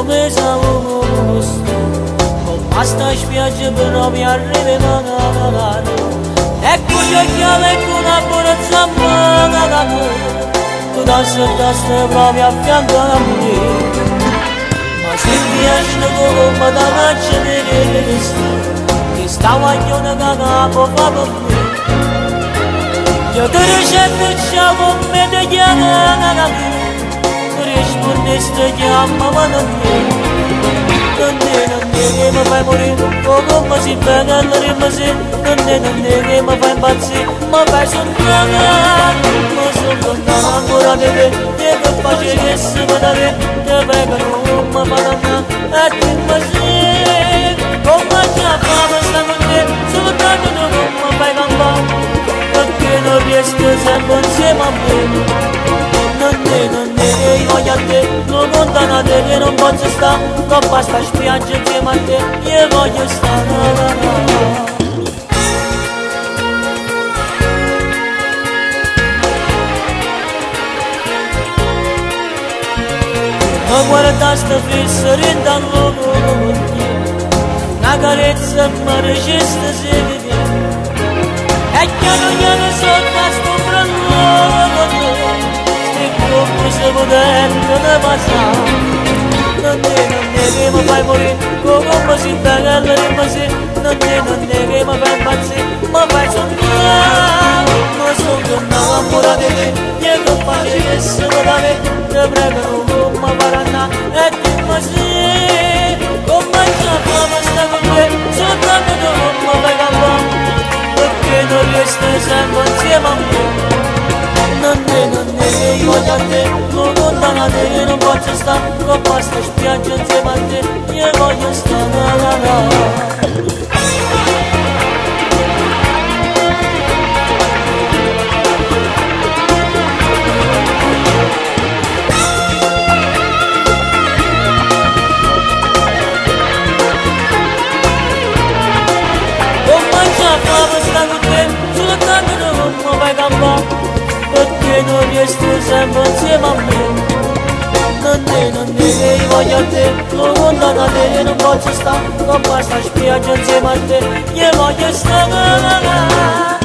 besamos basta spiaggia per non arrivare mano ecco gli occhiali ecco una corazza mano tu danse proprio a fianco a me ma se viaggi come da macchia che stava in una capo fa per me io te ricerco ciao come te chiamo Risponde chiama ma non che mi fai morire o come si pega la rimasi non è che mi fai impazzire ma fai sognare ma sono lontano ancora di te e che faccio che si vada te te prego non mi fa e ti immagini come già fama sta con te soltanto tu non mi fai campare perché non riesco sempre insieme a me non ne voglio a te, non lontana te che non posso stare, non basta spiaggia insieme a te, io voglio stare. Ma guarda sta fissa rindando una carezza mi regista se vedi, e chiaro sotto sto brano. Come se potendo ne passare non è che mi fai morire come si pega la rimasi non è che mi fai impazzire ma fai sognare ma sono innamorata di te io che faccio che si vada me te prego non mi farà andare e ti immagini come già fama sta con te soltanto tu non mi fai campare perché non riesco sempre insieme a me non ne voglio a te, non lontana te, non posso stare, non basta spiaggia insieme a te, io voglio stare. Con mangia fama sta con te, soltanto non mi fai campare perché non riesco sempre insieme a me non ne voglio a te non lontana te non posso stare non basta spiaggia insieme a te io voglio stare